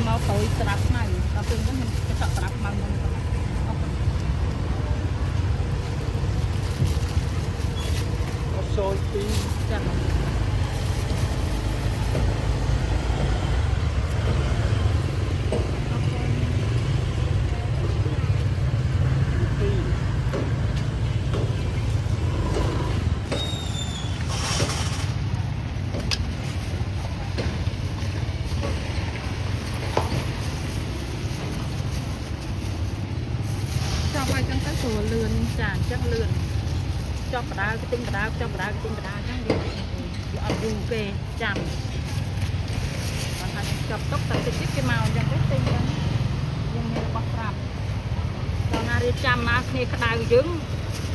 mau tối trap này tao từng cái chọn trap màu xôi tí chẳng lươn chả chắc lươn cho cả đá cái tinh cả đá cho cả đá cái tinh cả đá chắc đi ăn du kê chằm còn hành chọc tóc tận cái màu chẳng có tinh đó nhưng mà bọc rạp còn là đi chằm mà khi cái đá dướng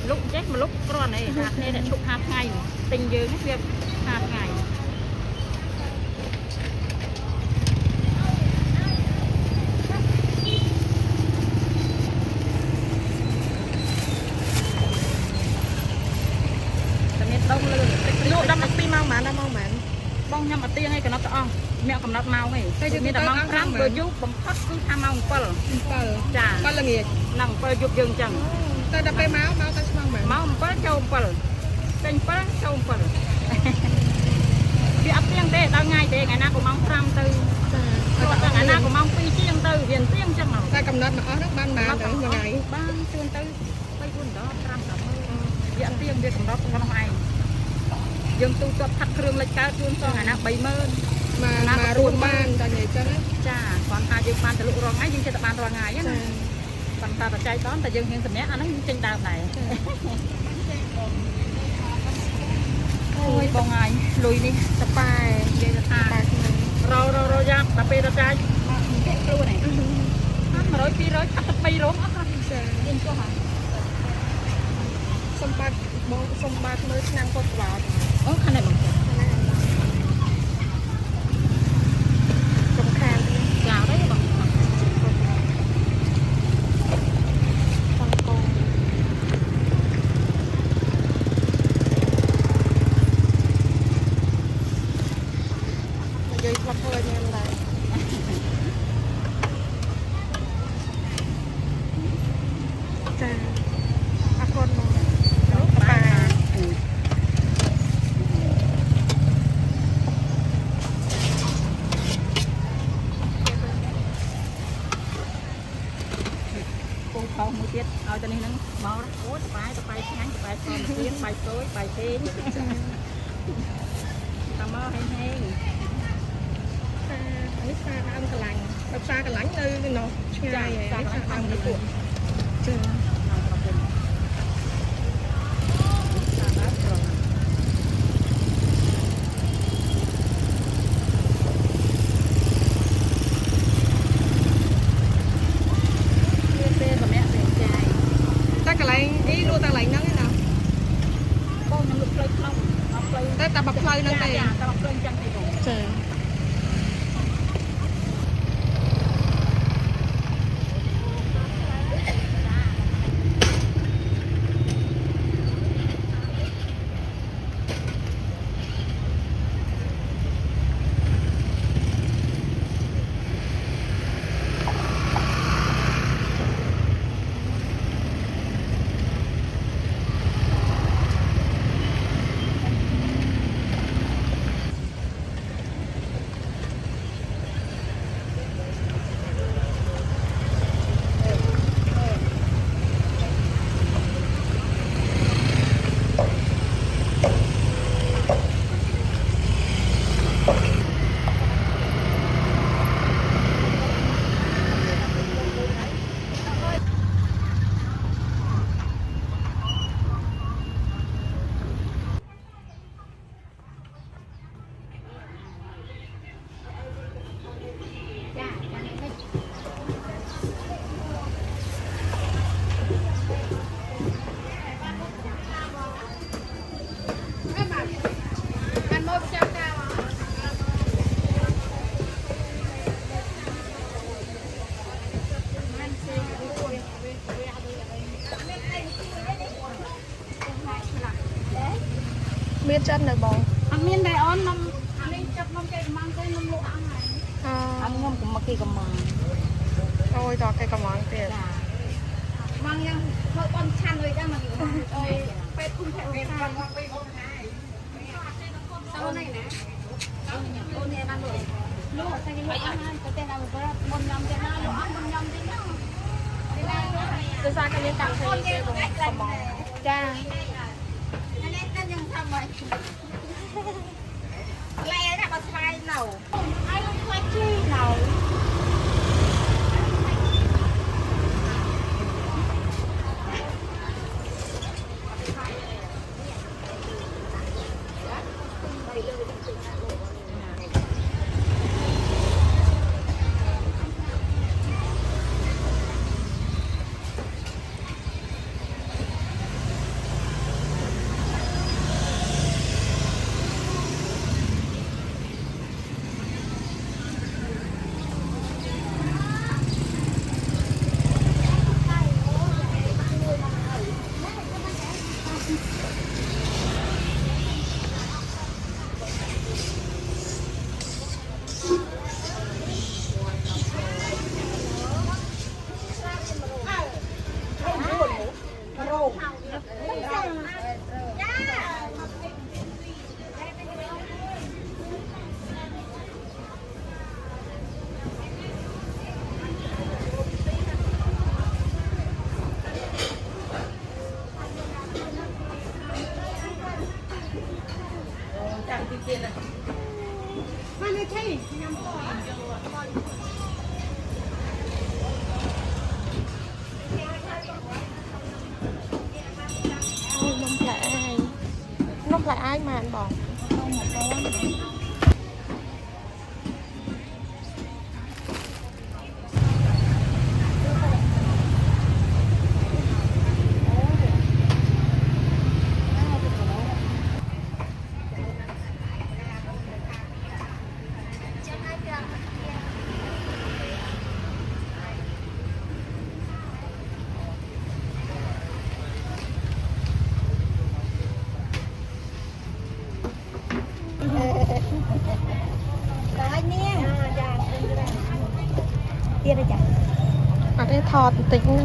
lúc chết mà lúc con này hạt này lại chụp hạt ngày tinh dướng hết việc hạt ngày bông nhâm ở tiên hay cái nó to mẹ cầm nát màu này mình đã mong răng vừa giúp bằng thoát cứ tham mong pal chả pal là nghề nằng pal giúp dừng chẳng ta đã máu ta mong mà máu pal châu pal tên pal châu pal bị ấp tiên thế tao ngay thế ngày nào cũng mong ram từ ngày nào cũng mong pi chiên từ viền tiên chẳng nào ta cầm nát mà nó ban mà đấy mà ngày ban chuôn từ quay buồn đó ram cả bị ấp tiên việc cầm đó không có ai dương tu tuột thắt kêu lấy cá chuôn cho ngày nào 70,000mà ruộng ban ta nhảy chân cha còn hai dương ban từ lũ rong ấy dương chơi tập ban rong ngày á còn ta chạy đón ta dương hiện tình nhé anh ấy trên đào này ôi bông ngày lùi đi tập bài vậy là ta rồi ra tập bê ra trái cái kêu này mà rồi pi rồi tập bay rốn á yên cho hả sông bát mới năng cột vào khăn này bằng sông khan chào đấy bằng sông con dây quạt hơi nha em lại con không một tiết ao cho nên nó màu đó ố tập bài ngắn tập bài xong một tiếng bài tối bài tiếng ta mơ hay hay ấy xa ăn cả lạnh đập xa cả lạnh nơi nó ngay ấy xa ăn cái cuộn ý luôn ta lại nó thế nào con nó lục lấy không ta bọc phơi nó đây ta bọc phơi chân thì rồi miên chân này bò ăn miên đây on năm anh chấp năm cây mang cây năm lỗ ăn này ăn ngâm mà kia cầm mòn អូយតគេកំងទៀត mong yang thôi con chăn rồi ra mà ơi phải không phải về con sau này nè con này ăn rồi lúc ở đây lúc ăn cái tên là một nhầm tên là lúc ăn một nhầm tên nào ដោយសារគេមានកម្មវិធីគេកំង ចានេះតែយើងធ្វើមកឡែដាក់មកស្វាយនៅឲ្យលោកខ្វាច់ជីនៅ នំផ្លែអាយម៉ានបង ទៀតទេចា អត់ទេថតបន្តិចណា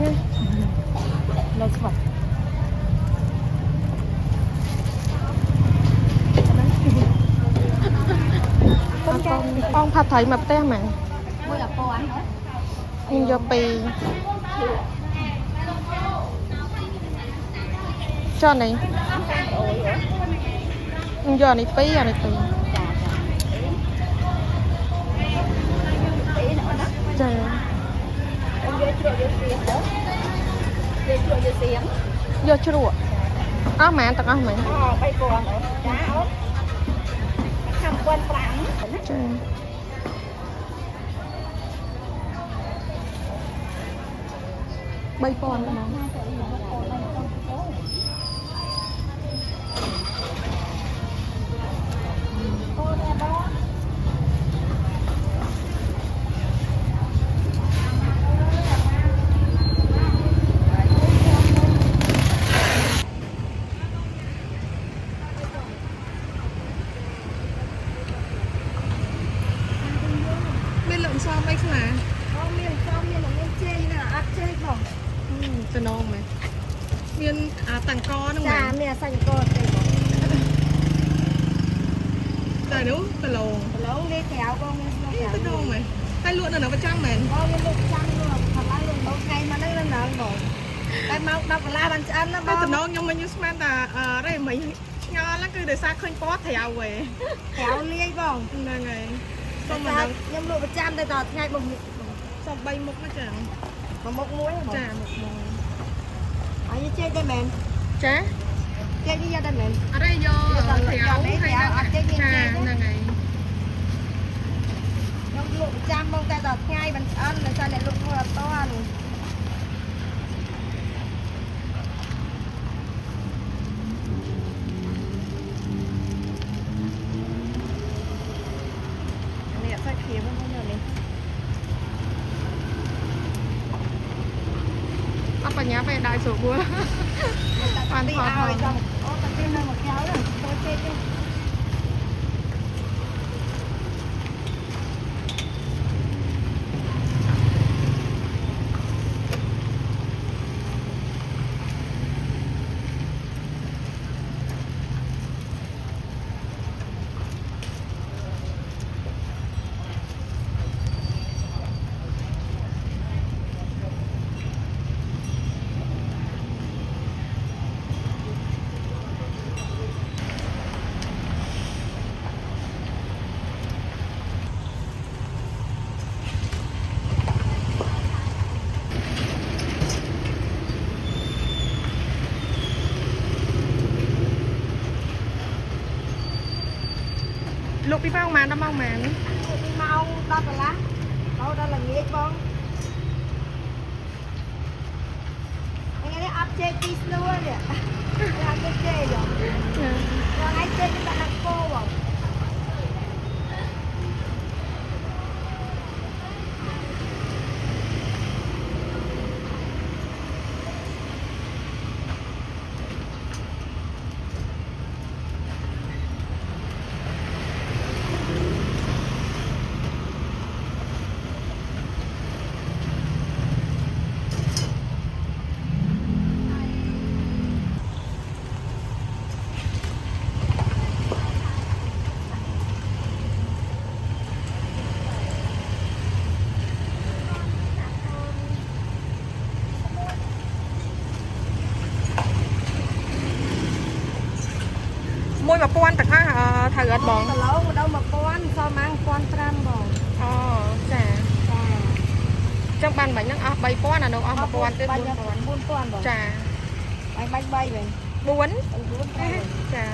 នៅស្វាត់ បងផាត់ត្រីមកផ្ទះមែន មួយអាប៉ន ខ្ញុំយកពីចុះនេះខ្ញុំយកនេះពីរអានេះពីរចា យកជ្រក់អស់មែនទាំងអស់មែន 3000ចាអូន5,500 ចា 3,000ណា មានលំសអីខ្លះ មានជេរណាអត់ជេរបង ទៅនងមែនមានអាតាំងកហ្នឹងមែ ចា ន មានសាច់កោទេបង តែនោះទៅឡង ប្រឡងនេះក្រៅបងមានស្នូ ទៅនងមែនតែលក់នៅនឹងប្រចាំមែន បងមានលោកចាំលោកផល្លាលោកបងថ្ងៃមកហ្នឹងនៅដល់បងតែមក10ដុល្លារបានឆ្អិនណាប តែ ង តំណងខ្ញុំមិនស្មានថារ៉េមិញឆ្ងល់ហ្នឹងគឺដោយសារឃើញពណ៌ត្រាវហ៎ ក្រៅលាយបង ហ្នឹងហើយសុំ តែ មកដល់ ខ្ញុំលក់ប្រចាំតែដល់ថ្ងៃបង សុំ3មុខណាចា មកមុខមួយបង ចាមុខមួយ ឲ្យជេរតែមែន ចា ជេរនេះយកតែមែន អរេយកត្រាវហើយហ្នឹង អត់ចេះមាន ចា ជេរ ហ្នឹងហើយ ខ្ញុំលក់ប្រចាំបងតែដល់ថ្ងៃបានឆ្អិនដោយសារអ្នកលក់ធ្វើអត់តន់នេះអត់សាច់គ្រាមហ្នឹងនេះ អត់បញ្ញាពេលដៅស្រួលបានថតហើយ អូតែពេលនៅមកកៅទៅជេរទេ អ lục đi bao mà nó bao mà đi mau đo cả lá đâu đó là nghĩa con anh ấy áp chế tí luôn nè là cái chế rồi còn ai chế chúng ta đang cô rồi môi mà quan tật ha thầy gật bóng cả lỗ đâu mà con sao mang con tram bò chà trong ban bánh nó bay quan là đâu mà quan tới buôn con bò chà bay bay về buôn chà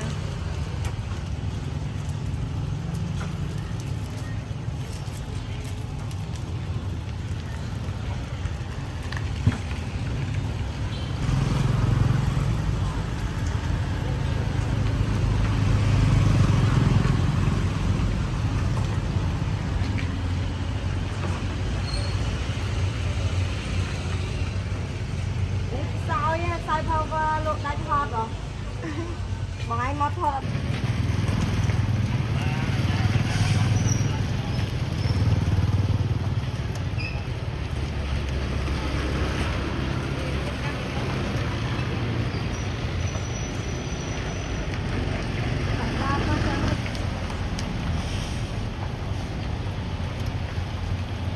sao thâu luộc đánh thọt rồi bọn anh mót thọt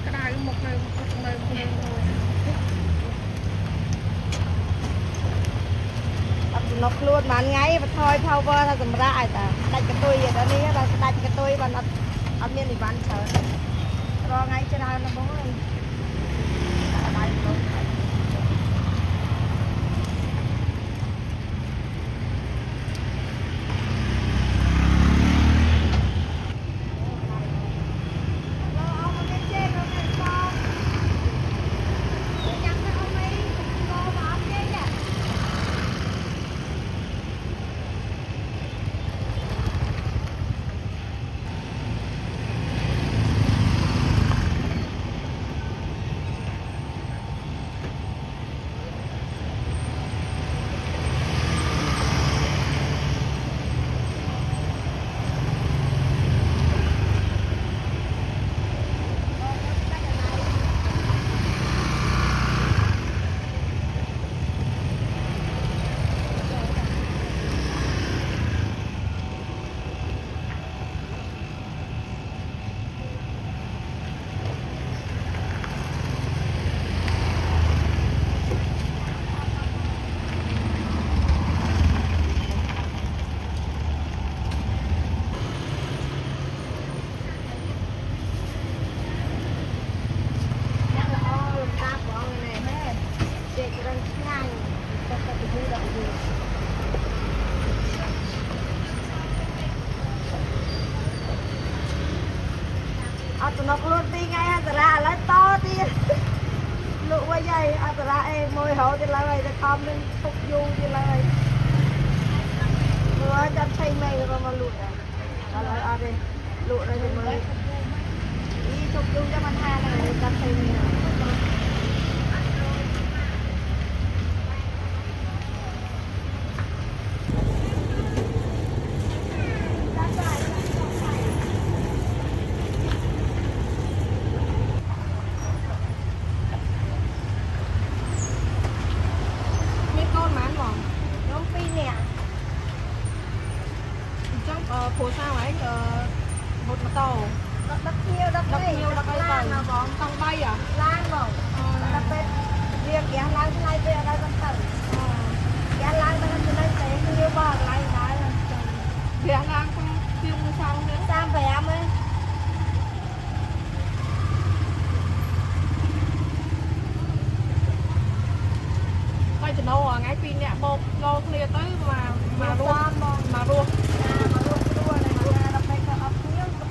cái đài một nơi nó luôn mà ngay và thôi power là tầm ra ai ta đặt cái tôi vậy đó ní là đặt cái tôi và nó ở miền thì bán chờ rồi ngay trên đây nó bố lên đây luôn tụi nó luôn đi ngay ra lấy to đi lụ qua dây ra em môi hổ thì lại thì con mình phục vụ thì lại rồi chăm xây mày rồi mà lụ à lại đi lụ đây thì mới đi phục vụ cho mình hai này chăm xây mày phố sao ấy một tàu đất nhiều đất lan mà bọn tàu bay à lan bọn là bên riêng kia lan cái này về đây bên tàu kia lan bên đây sẽ nhiều bò lại lại là kia lan không kêu mua sao nữa sam về em ấy quay từ đâu à ngay pin nè một lô clear tới mà luôn mà luôn này mà đập đây có ấp nhiều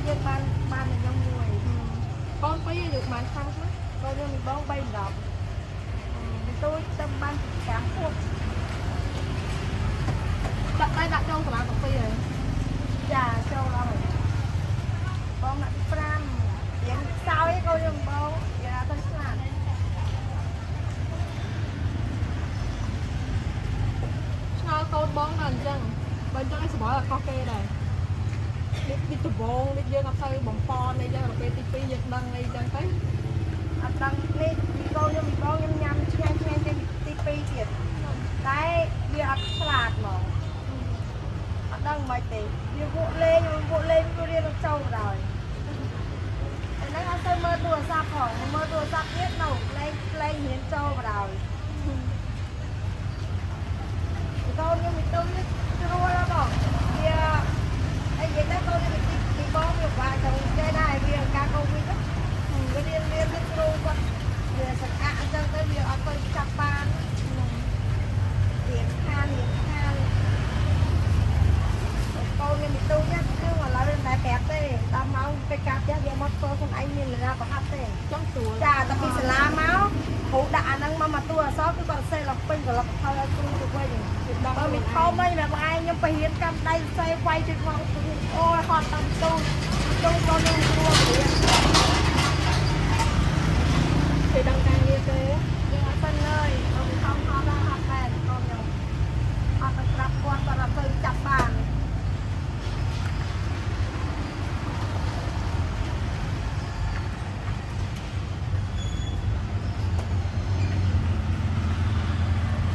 បានខាងណា កូនខ្ញុំមានបង3 10មានទូចទៅបាន5ខួប ដាក់ដៃដាក់ចូលសាលាកាហ្វេហើយ ចាចូលហើយបងដាក់5រៀងសោយកូនខ្ញុំបងយ៉ាទៅស្លាប់ ឆ្ងល់កូនបងដល់អញ្ចឹងបើអញ្ចឹងឲ្យសបល់អត់ខុសគេដែរនេះដំបងនេះយើងអត់ទៅបំពន់អីចឹងដល់ពេលទី2យើងដឹងអីចឹងទៅ អត់ដឹងនេះកូនខ្ញុំមានបងខ្ញុំញ៉ាំឆ្ងាញ់ឆ្ងាញ់ទី2ទៀតតែវាអត់ឆ្លាតហ្មងអត់ដឹងមិនទេវាពួកលេងវារៀនអត់ចូលដល់ហើយហ្នឹងអត់ទៅមើលទូរស័ព្ទផងមើលទូរស័ព្ទទៀតនៅលេងរៀនចូលដល់កូនខ្ញុំមានទូចស្រួលហ៎បងវាអីនិយាយទៅកូនខ្ញុំពីបងវាបាក់ទៅចេះដែរវាការកូវីដវារៀនគ្រូគាត់វាសក្តាអញ្ចឹងទៅវាអត់ទៅចាប់បានរៀនខានកូនខ្ញុំមានទូចគឺឥឡូវតែប្រាប់ទេដល់ម៉ោងពេលកាប់ផ្ទះវាមកធ្វើខ្លួនឯងមានលក្ខណៈប្រហាត់ទេ ចង់ស្រួល ចាតែពីសាលាមកគ្រូដាក់អាហ្នឹងមកទូអសគឺគាត់សេឡើងពេញក្លឹបថយឲ្យគ្រូទៅវិញបើមានធំអីមកបងឯងខ្ញុំទៅរៀនកម្មដៃសេវាយជិះមកអូយហត់តាមទូកូនខ្ញុំគ្រូរៀន គេដឹងការងារទេ យើងអត់ទៅเลยអត់ខំដល់ហាត់បែបកូនខ្ញុំអត់ទៅប្រាប់គាត់គាត់អត់ទៅចាប់បាន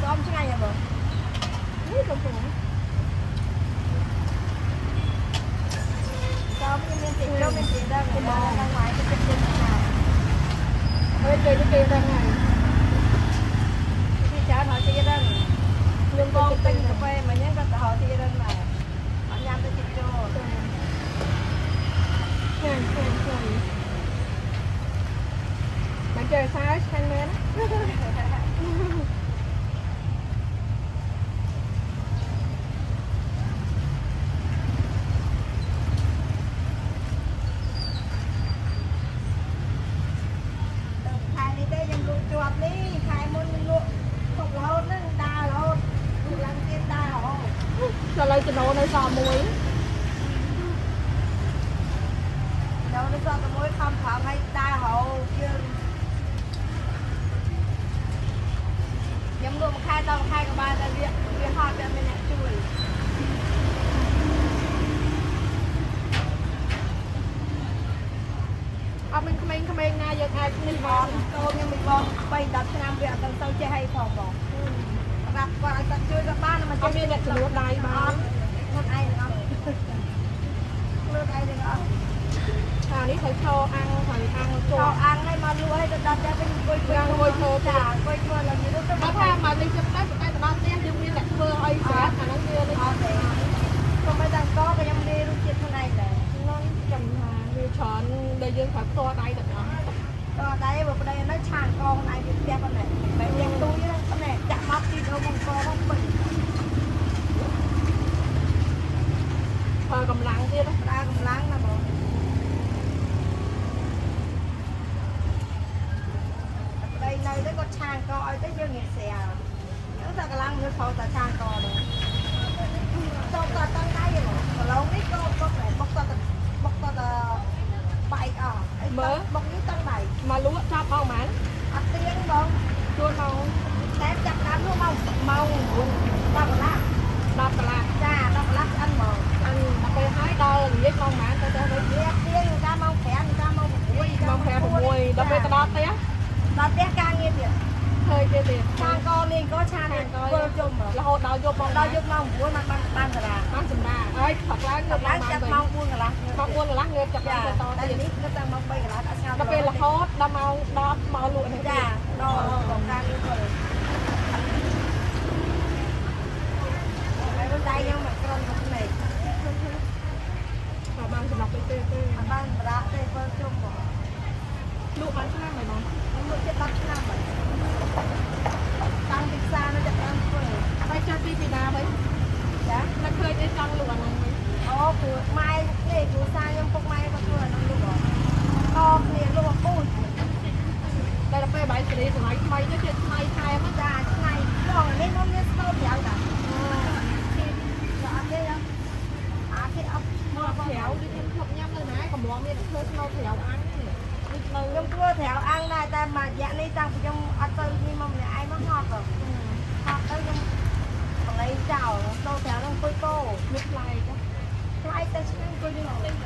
ចំឆ្ងាញ់ហ៎បង នេះកំពុង ចំមានទីក្រុមមានទីដឹងតែដល់ថ្ងៃទៅចិត្តណា ហើយគេដឹងហើយ ទីច្រើនហើយទីដឹង ខ្ញុំ ប ក៏ ង ទិ ទិ ញ ញ កា កា ហ្វេ ហ្វេមកញ៉ាំក៏ទៅទីដឹងដែរអត់ញ៉ាំទៅចិត្តចូល ឆ្ងាញ់មិនចេះសារឆ្ងាញ់មែន ខែនេះទេខ្ញុំលក់ជាប់នេះខែមុនខ្ញុំលក់គ្រប់រហូតហ្នឹងដើររហូតលក់ឡើងទៀតដើររហូត ចូលឲ្យចំណូលនៅសល់មួយ ដល់នេះក៏តែមួយខំប្រឹងឲ្យដើររហូតយើងខ្ញុំលក់មួយខែដល់មួយខែក៏បានតែវាហត់តែមានអ្នកជួយ អត់មានក្មេងៗណាយើងអាចនេះ ប បាន ងកូនខ្ញុំមានបង3-10ឆ្នាំវាអត់ទៅចេះឲ្យផងបងប្រាប់គាត់ឲ្យគាត់ជួយគាត់បានមក អត់មានអ្នកចំនួនដៃបាន ខ្លួនឯងអត់ខ្លួនឯងទាំងអត់ អានេះត្រូវឈរអាំងហើយអាំង ចូល ចូល អាំងឲ្យមកលក់ឲ្យទៅដល់តែវិញអង្គុយចាអង្គុយធ្វើឡើងនេះទៅ បើថាមកនេះចិត្តតែតែដល់ផ្ទះយើងមានអ្នកធ្វើឲ្យស្រាប់អាហ្នឹងវានេះ អត់ទេក៏មិនដឹងក៏ខ្ញុំនិយាយរសជាតិខ្លួនឯងដែរ ហ្នឹងចាំថាវាច្រើនដែលយើងត្រូវផ្ទាល់ដៃទាំងអស់ ក៏ដែរបើប្តីនៅឆាងកងឯងវាផ្ទះប៉ុណ្ណេះបែបយ៉ាងទូយប៉ុណ្ណេះចាក់មកទីដូរមកកមកពេញ ប្រើកម្លាំងទៀត ប្រើកម្លាំងណាបងប្តីនៅទៅគាត់ឆាងកឲ្យទៅយើងងាកស្រាលហ្នឹងតែកម្លាំងមើលខោតែឆាងកដែរចូលតតដៃហ្មងកន្លងនេះក៏បុកដែរបុកតបែកអស់ហើយបុកនេះតដៃ មកលក់ចាប់មកហ្មង អត់ទៀងបង ជួនមក តែចាប់ដើមនោះមក10កន្លះ 10កន្លះ ចា10កន្លះស្អិនហ្មង អញដល់ពេលហើយដល់និយាយមកហ្មងទៅទៅវិញ វាទៀងតាមម៉ោង5តាមម៉ោង6 មក5 6ដល់ពេលទៅដល់ផ្ទះ ដល់ផ្ទះការងារទៀត ឃើញទៀត ឆាងកលេងក៏ឆានធ្វើជុំ រហូតដល់យប់មក ដល់យប់ម៉ោង9មកបានតារា បានសម្រាប់ហើយផឹកឡើងងើប ឡា ឡើង ង ចាប់ មក ម៉ោង4កន្លះ មក4កន្លះងើបចាប់ឡើងទៅត តែ ទៀត នេះគឺតាមម៉ោង3កន្លះអត់ស្ងាត់ ដល់ពេលរហូតដល់ម៉ោង10មកលក់នេះ ចាដល់ការងារធ្វើហើយមិនដៃខ្ញុំមកក្រុមទៅនេះ បានសម្រាប់ទៅទេ អត់បានប្រាក់ទេធ្វើជុំបង លក់បានឆ្នាំហើយបង ខ្ញុំលក់ជិត10ឆ្នាំហើយតាំងពីផ្សារនៅចាប់បានធ្វើ ហើយចាស់ពីណាវិញ ចា តែឃើញទេចង់លក់អាហ្នឹងវិញ អូព្រោះម៉ែនេះគ្រូសាខ្ញុំពុកម៉ែគាត់ធ្វើអានោះលក់ហ៎តគ្នាលក់ពូជ នេះសម័យថ្មីនេះគេថ្មីថែម ចាថ្ងៃបងនេះខ្ញុំមានស្នូលប្រៅតាអត់ទេអាគេអត់ មកប្រៅដូចខ្ញុំធ្លាប់ញ៉ាំនៅណាកំឡងមានធ្វើស្នូលប្រៅអាំងនេះដូចនៅ ខ្ញុំធ្វើត្រៅអាំងដែរតែមួយរយៈនេះតាំងពីខ្ញុំអត់ទៅនេះមកម្នាក់ឯងមកហត់ទៅខ្ញុំបលែងចោលស្នូលត្រៅនឹងអង្គុយកោ មានផ្លែចា ថ្លៃតែឆ្ងាញ់អង្គុយនេះលេង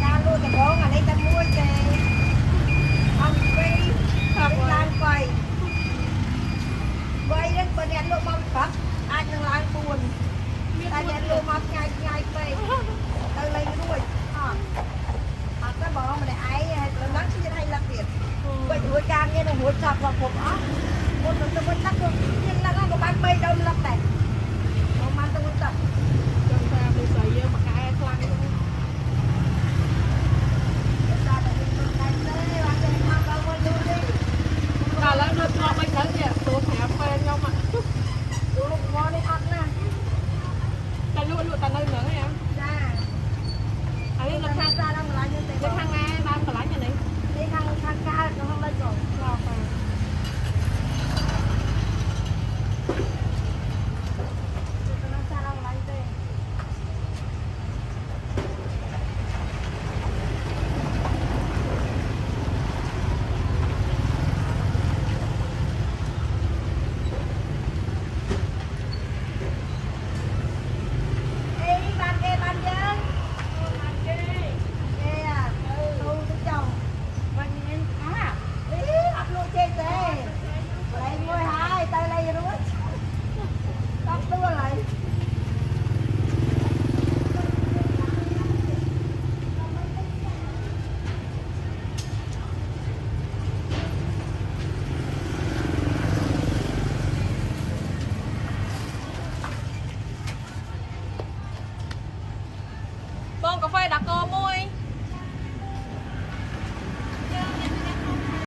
ការលក់ដំបងអានេះតែមួយទេអង្គពីតាមឡើង3ហ្នឹងបើអ្នកលក់មកព្រឹកអាចនឹងឡើង4តែអ្នកលក់មកថ្ងៃពេកទៅលេងរួចអត់តែបងម្នាក់ឯងហើយលើឡើងជិះឲ្យលឹកទៀតបើរួចការងារនឹងរួចចប់គ្រប់អស់មុនទៅវិញទឹកទៅជាងលឹកក៏បាន3ដុំលឹកដែរមកបានទៅវិញទឹក ចង់ថាវាស្អីយើងមកកែខ្លាំង ដល់ឡើងនៅធ្លាប់មិនទៅទៀតទូប្រាប់ពេលខ្ញុំអា លក់មកនេះអត់ណា តែលក់តែនៅហ្នឹងហ៎ ចា ហើយនៅខាង សារដល់ម្លាញ់ទេ នៅខាងណាបានកន្លែងនេះ នេះខាងកើតក្នុងលេចក៏ ឆ្លោះទៅ ក្នុងសារដល់ម្លាញ់ទេ អេបានគេបានយើងបានគេអាទៅទៅចង់វិញមានថាអីអត់លក់ចេកទេលេងមួយហើយទៅលេងរួចដល់ទួលហើយ បងកាហ្វេដាក់កមួយ